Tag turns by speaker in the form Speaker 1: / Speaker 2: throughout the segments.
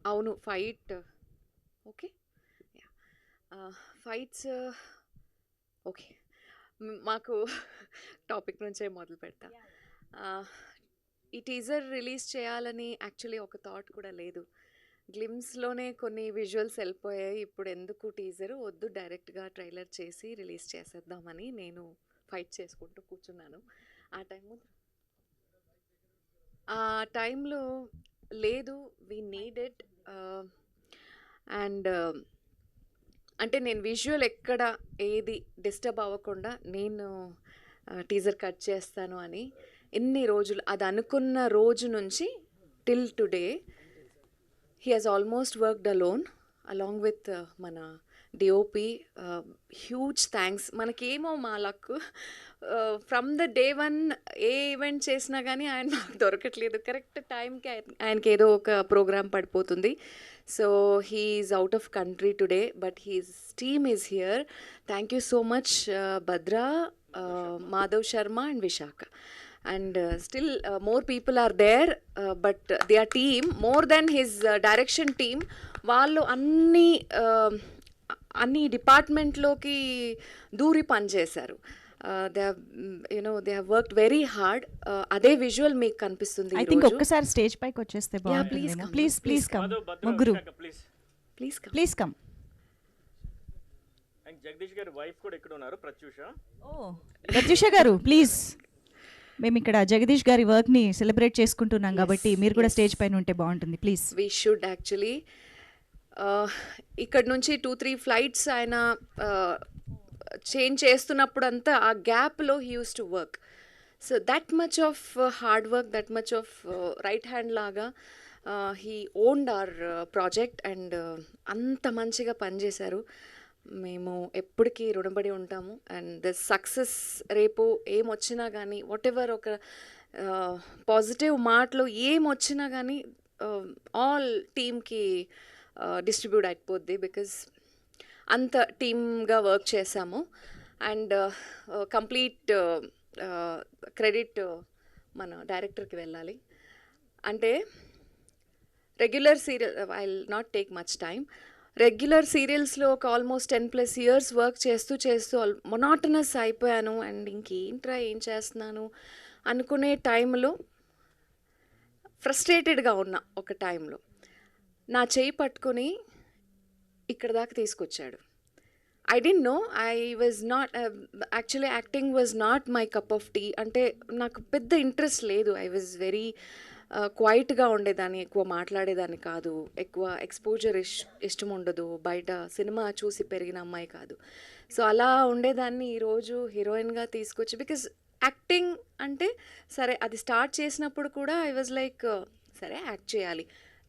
Speaker 1: అవును. Fight okay. Yeah! Fights okay. మాకు topic నుంచే మొదలుపెడతా. ఆహ్, ఈ టీజర్ రిలీజ్ చేయాలని యాక్చువల్లీ ఒక థాట్ కూడా లేదు. గ్లిమ్స్‌లోనే కొన్ని విజువల్స్ ఎళ్ళిపోయాయి. ఇప్పుడెందుకు టీజరు వద్దు, డైరెక్ట్‌గా ట్రైలర్ చేసి రిలీజ్ చేసేద్దామని నేను ఫైట్ చేసుకుంటూ కూర్చున్నాను. ఆ టైము ఆ టైంలో లేదు. We need it. అండ్ అంటే నేను విజువల్ ఎక్కడ ఏది డిస్టర్బ్ అవ్వకుండా నేను టీజర్ కట్ చేస్తాను అని ఎన్ని రోజులు అది అనుకున్న రోజు నుంచి till today he has almost worked alone along with మన డిఓపి. Huge thanks. మనకేమో మా luck from the day one A event చేసినా కానీ ఆయన మాకు దొరకట్లేదు. కరెక్ట్ టైంకి ఆయనకి ఏదో ఒక ప్రోగ్రామ్ పడిపోతుంది. So he's out of country today but his team is here. Thank you so much Bhadra, Madhav Sharma and Visakha. And still more people are there, but their team more than his direction team వాళ్ళు అన్ని డిపార్ట్మెంట్లోకి దూరి పనిచేశారు. They they have worked very hard. అదే visual మీకు కనిపిస్తుంది
Speaker 2: I think ఒక్కసారి stage పైకి వచ్చేస్తే బాగుంటుందేమో. ప్లీజ్ ప్లీజ్ కమ్ ముగ్గురు, ప్లీజ్ కమ్.
Speaker 3: అండ్ జగదీష్ గారి వైఫ్ కూడా ఇక్కడ ఉన్నారు, ప్రత్యూష.
Speaker 2: ఓ ప్రత్యూష గారు ప్లీజ్. మేము ఇక్కడ జగదీష్ గారి వర్క్ని సెలబ్రేట్ చేసుకుంటున్నాం కాబట్టి మీరు కూడా స్టేజ్ పైన ఉంటే బాగుంటుంది ప్లీజ్.
Speaker 1: We should actually. ఇక్కడ నుంచి 2-3 ఫ్లైట్స్ ఆయన చేంజ్ చేస్తున్నప్పుడు అంతా ఆ గ్యాప్లో he uses to work. So that much of hard work, that much of right hand లాగా he owned our project and అంత మంచిగా పనిచేశారు. మేము ఎప్పటికీ రుణపడి ఉంటాము. అండ్ ద సక్సెస్ రేపు ఏమొచ్చినా కానీ వాట్ ఎవర్ ఒక పాజిటివ్ మాటలు ఏమొచ్చినా కానీ ఆల్ టీమ్కి డిస్ట్రిబ్యూట్ అయిపోద్ది. బికాజ్ అంత టీమ్గా వర్క్ చేశాము. అండ్ కంప్లీట్ క్రెడిట్ మన డైరెక్టర్కి వెళ్ళాలి. అంటే regular serial I will not take much time. Regular సీరియల్స్లో ఒక ఆల్మోస్ట్ 10+ years వర్క్ చేస్తూ మొనాటనస్ అయిపోయాను. అండ్ ఇంకేంట్రా ఏం చేస్తున్నాను అనుకునే టైంలో ఫ్రస్ట్రేటెడ్గా ఉన్న ఒక టైంలో నా చేయి పట్టుకొని ఇక్కడ దాకా తీసుకొచ్చాడు. I don't know, I was not actually acting was not my cup of tea. అంటే నాకు పెద్ద ఇంట్రెస్ట్ లేదు. ఐ వాజ్ వెరీ క్వైట్గా ఉండేదాన్ని, ఎక్కువ మాట్లాడేదాన్ని కాదు, ఎక్కువ ఎక్స్పోజర్ ఇష్టం ఉండదు, బయట సినిమా చూసి పెరిగిన అమ్మాయి కాదు. సో అలా ఉండేదాన్ని ఈరోజు హీరోయిన్గా తీసుకొచ్చి, బికాజ్ యాక్టింగ్ అంటే సరే అది స్టార్ట్ చేసినప్పుడు కూడా ఐ వాజ్ లైక్ సరే యాక్ట్ చేయాలి,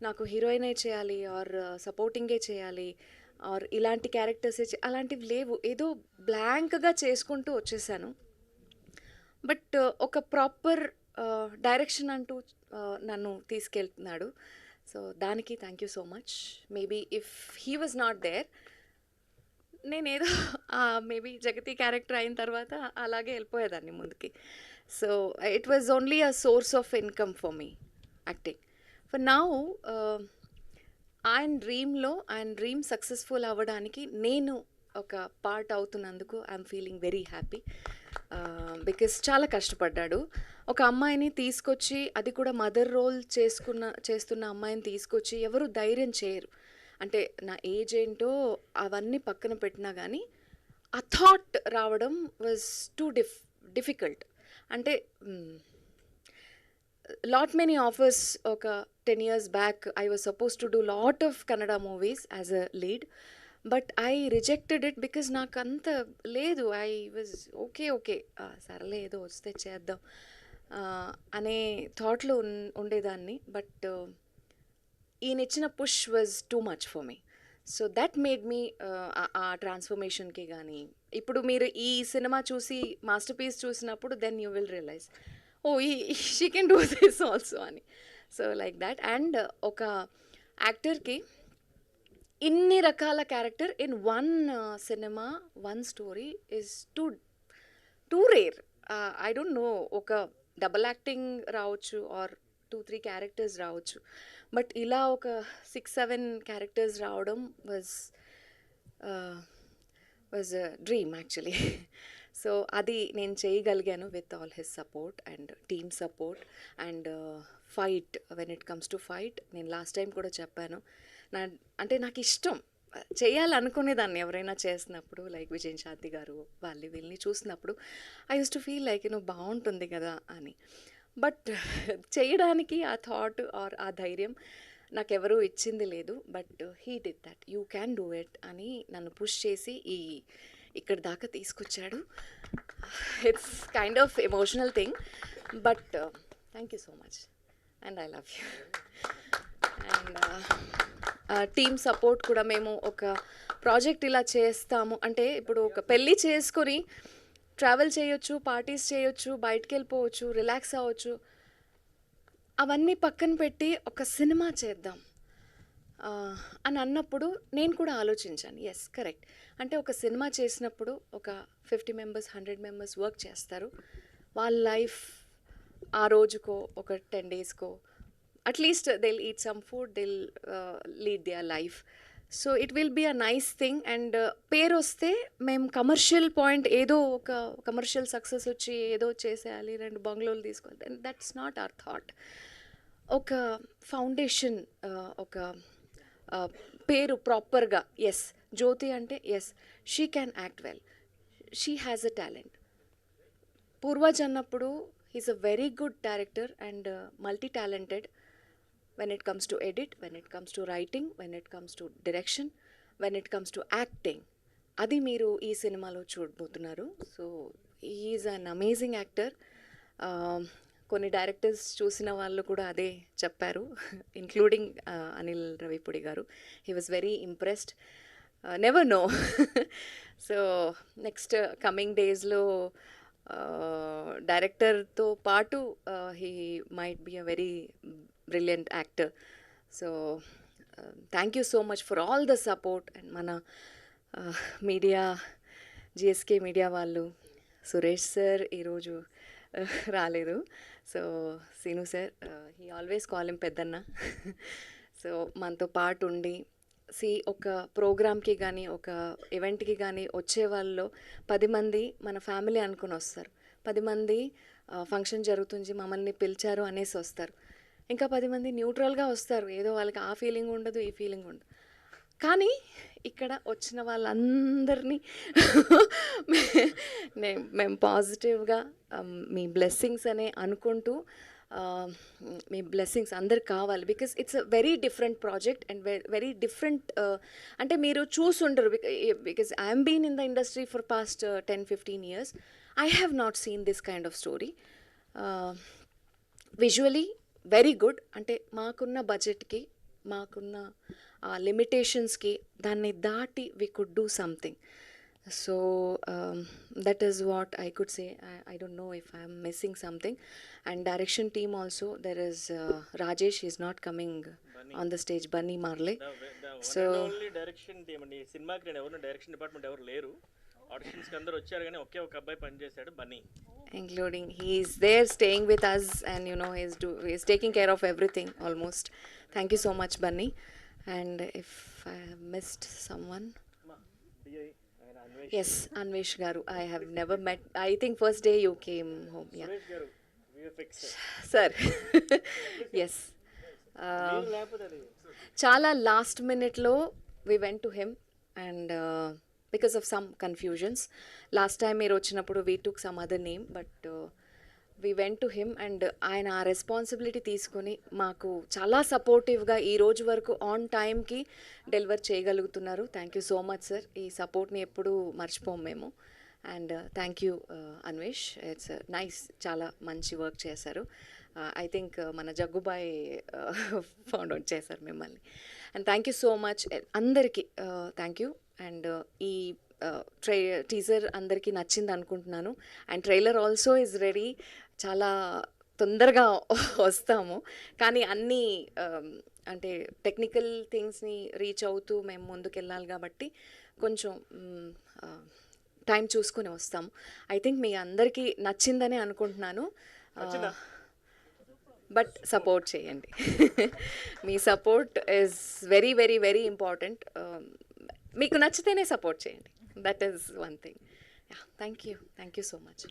Speaker 1: నాకు హీరోయినే చేయాలి ఆర్ సపోర్టింగే చేయాలి ఆర్ ఇలాంటి క్యారెక్టర్సే అలాంటివి లేవు. ఏదో బ్లాంక్గా చేసుకుంటూ వచ్చేసాను. బట్ ఒక ప్రాపర్ డైరెక్షన్ అంటూ నన్ను తీసుకెళ్తున్నాడు. సో దానికి thank you so much. Maybe if he was not there నేనేదో మేబీ జగతి క్యారెక్టర్ అయిన తర్వాత అలాగే వెళ్ళిపోయేదాన్ని ముందుకి. So it was only a source of income for me acting. For now ఆయన డ్రీమ్ సక్సెస్ఫుల్ అవ్వడానికి నేను ఒక పార్ట్ అవుతున్నందుకు I'm feeling very happy. Because చాలా కష్టపడ్డాడు. ఒక అమ్మాయిని తీసుకొచ్చి, అది కూడా మదర్ రోల్ చేస్తున్న అమ్మాయిని తీసుకొచ్చి ఎవరు ధైర్యం చేయరు. అంటే నా ఏజ్ ఏంటో అవన్నీ పక్కన పెట్టినా కానీ ఆ థాట్ రావడం వాజ్ టూ డిఫికల్ట్. అంటే lot many offers ఒక 10 years back I was supposed to do lot of Kannada movies as a lead, but I rejected it because నాకు అంత లేదు. I was okay సరేలే ఏదో వస్తే చేద్దాం అనే థాట్లో ఉండేదాన్ని. బట్ ఈయన ఇచ్చిన push was too much for me. So that made me ఆ ట్రాన్స్ఫర్మేషన్కి. కానీ ఇప్పుడు మీరు ఈ సినిమా చూసి మాస్టర్ పీస్ చూసినప్పుడు then you will realise she can do this also అని. So like that. అండ్ ఒక యాక్టర్కి ఇన్ని రకాల character in one cinema, one story is too rare. I don't know, ఒక డబల్ యాక్టింగ్ రావచ్చు ఆర్ 2-3 క్యారెక్టర్స్ రావచ్చు, but ఇలా ఒక 6-7 క్యారెక్టర్స్ రావడం was a dream actually. So అది నేను చేయగలిగాను with all his support and team support and fight. When it comes to fight, నేను లాస్ట్ టైం కూడా చెప్పాను, అంటే నాకు ఇష్టం చేయాలనుకునేదాన్ని ఎవరైనా చేసినప్పుడు, లైక్ విజయన్ శాంతి గారు వీళ్ళని చూసినప్పుడు I use to feel like బాగుంటుంది కదా అని. బట్ చేయడానికి ఆ థాట్ ఆర్ ఆ ధైర్యం నాకెవరూ ఇచ్చింది లేదు. But he did that, you can do it అని నన్ను పుష్ చేసి ఇక్కడ దాకా తీసుకొచ్చాడు. It's kind of emotional thing, but thank you so much and I love you. And team support కూడా, మేము ఒక ప్రాజెక్ట్ ఇలా చేస్తాము అంటే, ఇప్పుడు ఒక పెళ్ళి చేసుకొని ట్రావెల్ చేయొచ్చు, పార్టీస్ చేయొచ్చు, బయటికి వెళ్ళిపోవచ్చు, రిలాక్స్ అవ్వచ్చు, అవన్నీ పక్కన పెట్టి ఒక సినిమా చేద్దాం అని అన్నప్పుడు నేను కూడా ఆలోచించాను. Yes, correct. అంటే ఒక సినిమా చేసినప్పుడు ఒక 50 మెంబర్స్ 100 మెంబర్స్ వర్క్ చేస్తారు. వాళ్ళ లైఫ్ ఆ రోజుకో ఒక 10 డేస్కో at least they'll eat some food, they'll lead their life. So it will be a nice thing. And పేరు వస్తే మేము కమర్షియల్ పాయింట్, ఏదో ఒక కమర్షియల్ సక్సెస్ వచ్చి ఏదో చేసేయాలి, 2 బంగ్లోలు తీసుకోవాలి, దట్స్ నాట్ అవర్ థాట్. ఒక ఫౌండేషన్, ఒక పేరు ప్రాపర్గా, ఎస్ జ్యోతి అంటే yes she can act well, she has a talent. Purvaj అన్నప్పుడు he's a very good director and multi talented when it comes to edit, when it comes to writing, when it comes to direction, when it comes to acting. అది మీరు ఈ సినిమాలో చూడబోతున్నారు. So is an amazing actor. కొన్ని directors చూసిన వాళ్ళు కూడా అదే చెప్పారు, ఇంక్లూడింగ్ అనిల్ రవిపూడి గారు. He was very impressed. Never know. So next coming డేస్లో డైరెక్టర్తో పాటు he might be a very brilliant actor. So thank you so much for all the support. And mana media, GSK media vallu, Suresh sir ee roju raaledu. So Sinu sir, he always call him peddanna. So manto part undi ఒక ప్రోగ్రామ్కి కానీ ఒక ఈవెంట్కి కానీ వచ్చే వాళ్ళలో 10 మంది మన ఫ్యామిలీ అనుకుని వస్తారు, 10 మంది ఫంక్షన్ జరుగుతుంది మమ్మల్ని పిలిచారు అనేసి వస్తారు, ఇంకా 10 మంది న్యూట్రల్గా వస్తారు, ఏదో వాళ్ళకి ఆ ఫీలింగ్ ఉండదు, ఈ ఫీలింగ్ ఉండదు. కానీ ఇక్కడ వచ్చిన వాళ్ళందరినీ మేము పాజిటివ్గా మీ బ్లెస్సింగ్స్ అనే అనుకుంటూ, మీ బ్లెస్సింగ్స్ అందరికి కావాలి. Because it's a very different project and very different. అంటే మీరు చూసుండరు, because I'm been in the industry for past 10-15 years. I have not seen this kind of story. Visually very good. అంటే మాకున్న బడ్జెట్కి, మాకున్న లిమిటేషన్స్కి దాన్ని దాటి we could do something. So that is what I could say. I don't know if I'm missing something. And direction team also, there is Rajesh is not coming on the stage, Bunny మార్లే. So
Speaker 3: direction team అండి, సినిమాకి ఎవరు direction department ఎవరు లేరు, ఆడిషన్స్కి అందరూ వచ్చారు కానీ ఒకే ఒక అబ్బాయి పనిచేశాడు, Bunny.
Speaker 1: Including he's there staying with us and he's taking care of everything almost. Thank you so much, Bunny. And if I have missed someone, yes, Anvesh garu, I have never met. I think first day you came home. Yeah,
Speaker 3: Suresh గారు VFX
Speaker 1: sir. Yes, chala last minute lo we went to him and because of some confusions. Last time మీరు వచ్చినప్పుడు we took some other name, but we went to him and ఆయన ఆ responsibility తీసుకొని మాకు చాలా సపోర్టివ్గా ఈ రోజు వరకు ఆన్ టైంకి డెలివర్ చేయగలుగుతున్నారు. Thank you so much sir. ఈ సపోర్ట్ని ఎప్పుడూ మర్చిపోము మేము. And thank you Anvesh, it's nice, చాలా మంచి వర్క్ చేశారు. ఐ థింక్ మన జగ్గుబాయ్ ఫౌండ్ అవుట్ చేశారు మిమ్మల్ని. And thank you so much అందరికీ, థ్యాంక్ యూ. అండ్ ఈ టీజర్ అందరికీ నచ్చింది అనుకుంటున్నాను. And trailer also is ready. చాలా తొందరగా వస్తాము, కానీ అన్నీ అంటే టెక్నికల్ థింగ్స్ని రీచ్ అవుతూ మేము ముందుకెళ్ళాలి కాబట్టి కొంచెం టైం చూసుకొని వస్తాము. ఐ థింక్ మీ అందరికీ నచ్చిందని అనుకుంటున్నాను. బట్ సపోర్ట్ చేయండి. మీ support is very very very important. మీకు నచ్చితేనే సపోర్ట్ చేయండి. That is one thing. Thank you so much.